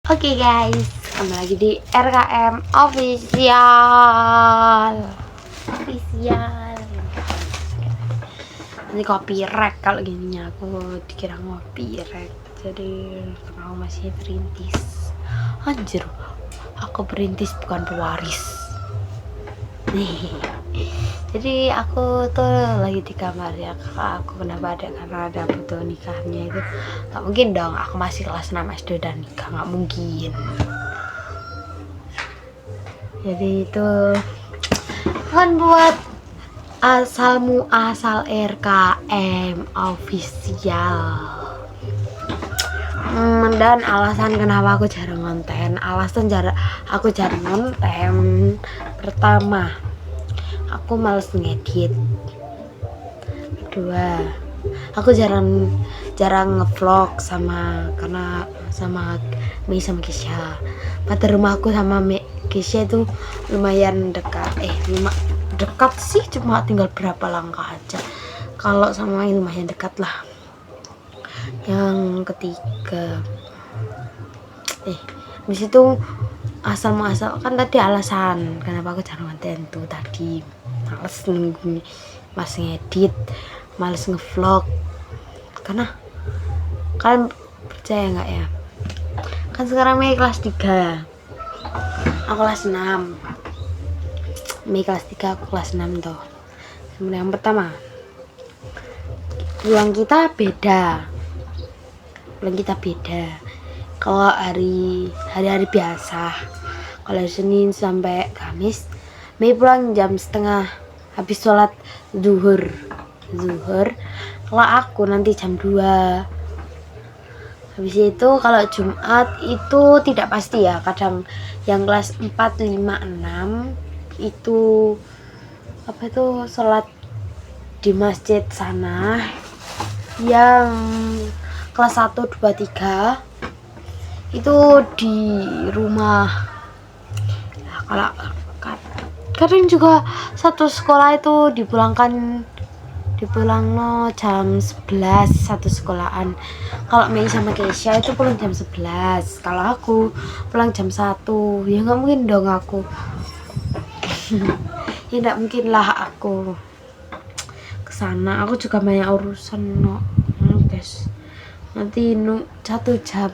Oke guys, kembali lagi di RKM Official. Nanti copyright kalau gininya, aku dikira copyright. Jadi karena aku masih perintis. Anjir, aku perintis bukan pewaris. Jadi aku tuh lagi di kamar ya kakak aku. Kenapa ada? Karena ada foto nikahnya itu. Gak mungkin dong aku masih kelas 6 SD dan nikah, gak mungkin. Jadi itu kan buat asalmu asal RKM Official. Dan alasan kenapa aku jarang konten, aku jarang konten pertama, aku males ngedit. Kedua, aku jarang ngevlog karena sama Mei sama Kesha. Pada rumahku sama Kesha itu lumayan dekat. Dekat sih, cuma tinggal berapa langkah aja. Kalau sama Mei lumayan dekat lah. Yang ketiga, di situ asal kan tadi alasan kenapa aku jarang konten tuh tadi, males nunggu pas ngedit, males ngevlog. Karena kalian percaya nggak ya, kan sekarang Mei kelas 3, aku kelas 6. Mei kelas 3, aku kelas 6 tuh. Yang pertama, pulang kita beda. Kalau hari-hari biasa, kalau Senin sampai Kamis, Mei pulang jam setengah habis sholat zuhur. Kalau aku nanti jam 2. Habis itu kalau Jumat itu tidak pasti ya, kadang yang kelas 4, 5, 6 itu sholat di masjid sana. Yang kelas 1, 2, 3 itu di rumah. Kalau kadang juga satu sekolah itu dipulang jam 11 satu sekolahan. Kalau Mei sama Kesha itu pulang jam 11, kalau aku pulang jam 1. Ya nggak mungkin dong aku ya nggak mungkin lah aku kesana, aku juga banyak urusan guys. Nanti 1 jam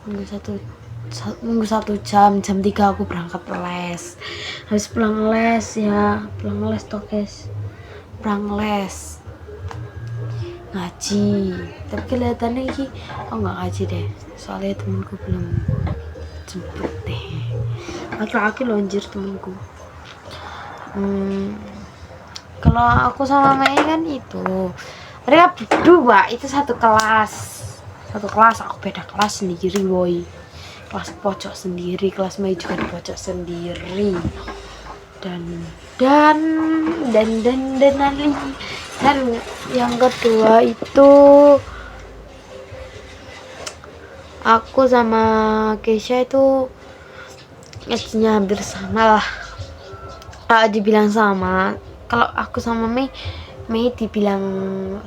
nunggu 1 jam, jam 3 aku berangkat les. Habis pulang les toh guys, ngaji. Tapi kelihatannya ini aku nggak ngaji deh, soalnya temenku belum jemput deh. Laki-laki lonjir temenku. Kalau aku sama Mei kan itu mereka berdua itu satu kelas, aku beda kelas sendiri boy, kelas pojok sendiri, kelas Mei juga di pojok sendiri. Dan yang kedua itu aku sama Kesha itu ngajinya hampir sama lah. Dibilang sama. Kalau aku sama Mei dibilang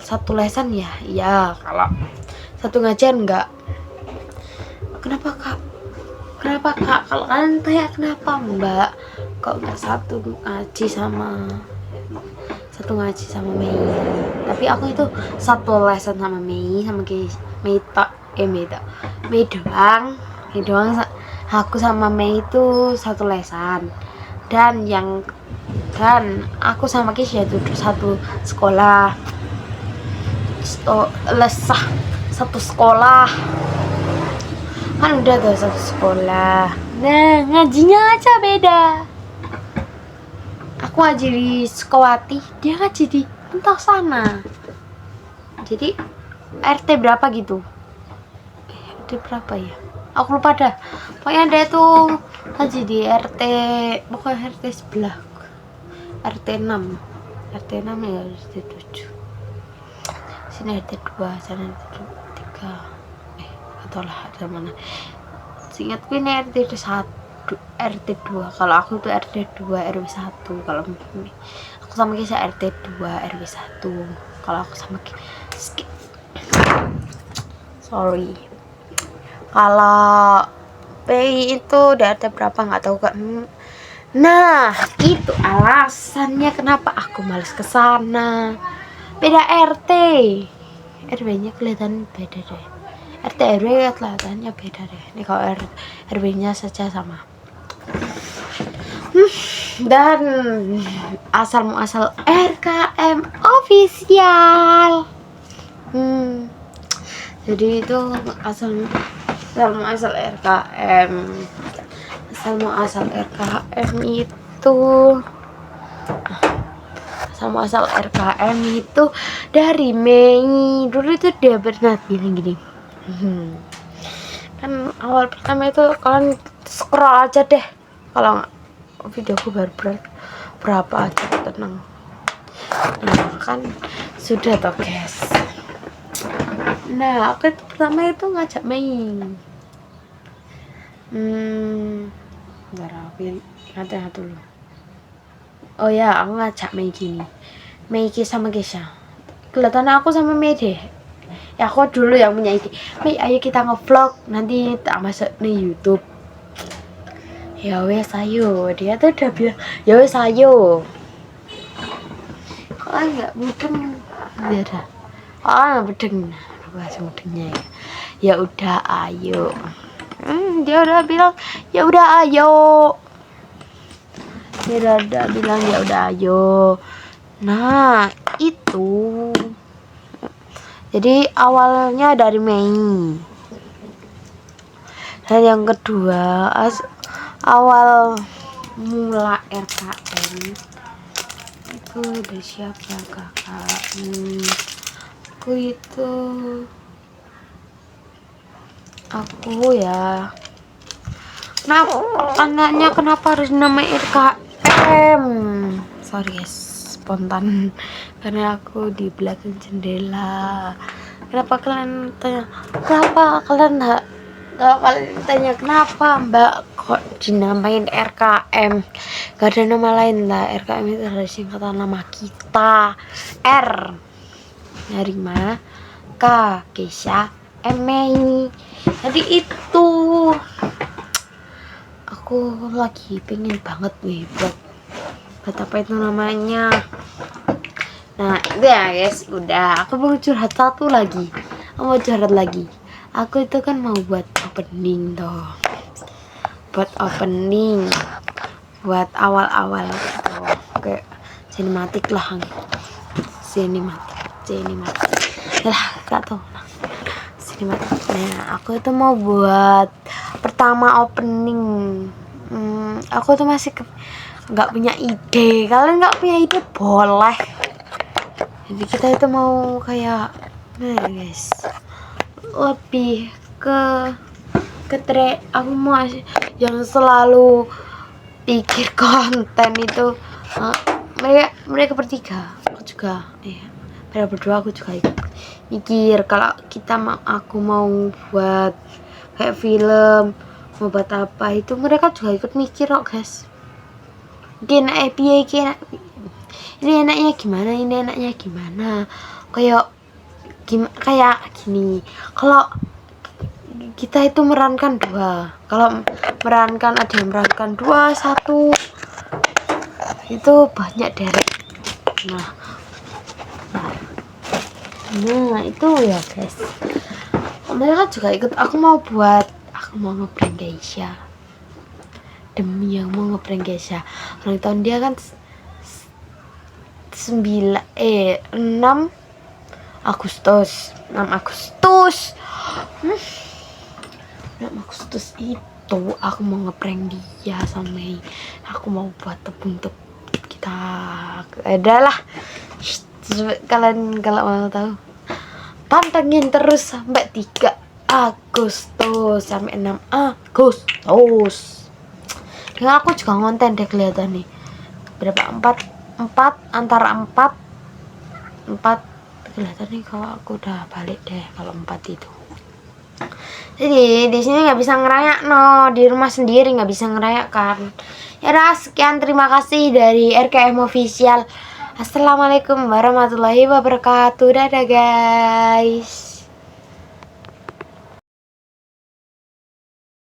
satu lesan ya iya, kalau satu ngajian enggak. Kenapa kak? Kalau kalian tanya kenapa Mbak kok nggak satu ngaji sama Mei? Tapi aku itu satu lesan sama Mei doang. Aku sama Mei itu satu lesan. Dan aku sama Kesha itu satu sekolah. Satu sekolah kan udah tuh, satu sekolah. Nah ngajinya aja beda. Aku ngaji di Sukawati, dia ngaji di entah sana. Jadi RT berapa gitu, RT berapa ya, aku lupa dah. Pokoknya dia tuh ngaji di RT, pokoknya RT sebelah, RT 6 ya, RT 7. Sini RT 2, sana RT 3, atau lah ada mana. Seingatku ini RT 2. Kalau aku tuh RT 2 RW 1. Kalau aku sama Kesha RT 2 RW 1. Kalau aku sama sorry Kalau PI itu udah RT berapa nggak tahu kan. Nah, itu alasannya kenapa aku males ke sana. Beda RT. RW-nya kelihatan beda deh. RT RW kelihatannya beda deh. Ini kalau RW-nya saja sama. Dan asal muasal RKM official. Jadi itu asal muasal RKM. Asal muasal RKM itu dari Mei. Dulu itu dia pernah bilang gini. Kan awal pertama itu kalian scroll aja deh. Kalau videoku baru berapa aja, tenang. Nah, kan sudah toh guys. Nah, aku pertama itu ngajak main. Bentar, aku nanti dulu. Oh ya, aku ngajak Mei gini. Mei sama Kesha. Kelihatan aku sama Mei deh. Ya aku dulu yang punya ide. Mei, ayo kita nge-vlog, nanti tak masuk nih YouTube. Ya wes ayo, dia tuh udah bilang ya wes ayo. Kok nggak mudeng? Ya dah. Oh mudeng, bahasa mudengnya ya. Ya udah ayo. Dia udah bilang ya udah ayo. Dia udah bilang ya udah ayo. Nah itu. Jadi awalnya dari Mei. Dan yang kedua awal mula RKM itu dari siapa kakak? Aku ya. Nah, anaknya kenapa harus nama RKM? Sorry guys, spontan karena aku di belakang jendela. Kenapa kalian tanya? Kenapa kalian kalau kalian tanya kenapa Mbak kok dinamain RKM? Gak ada nama lain lah. RKM itu dari singkatan nama kita. R dari mana? K Kesha, M Mei. Jadi itu aku lagi pengen banget nih buat apa itu namanya. Nah itu ya guys, udah aku mau curhat satu lagi. Aku itu kan mau buat opening toh, buat awal-awal gitu. Kayak sinematik lah, lah gak tau sinematik. Nah aku itu mau buat pertama opening. Aku tuh masih nggak punya ide. Kalian nggak punya ide boleh. Jadi kita itu mau kayak guys, lebih ke aku mau yang selalu pikir konten itu. Mereka bertiga, aku juga mereka berdua, aku juga ikut mikir kalau aku mau buat kayak film, mau buat apa itu mereka juga ikut mikir kok guys. Ini enaknya gimana, kayak gini. Kalau kita itu merankan dua, kalau merankan ada yang merankan 2, 1 itu banyak derek. Nah itu ya guys, mereka juga ikut. Aku mau ngeprank Geisha. Demi yang mau ngeprank Geisha, ulang tahun dia kan 6 Agustus. 6 Agustus itu aku mau ngeprank dia sama Mei. Aku mau buat tepung kita. Adalah kalian kalau mau tahu, pantengin terus sampai 3 Agustus sampai 6 Agustus. Dengan aku juga ngonten deh, kelihatan nih berapa, 4 antara 4 kelihatan nih kalau aku udah balik deh kalau 4 itu. Jadi di sini nggak bisa ngerayak di rumah sendiri nggak bisa ngerayak kan. Ya udah, sekian, terima kasih dari RKM Official. Assalamualaikum warahmatullahi wabarakatuh. Dadah guys.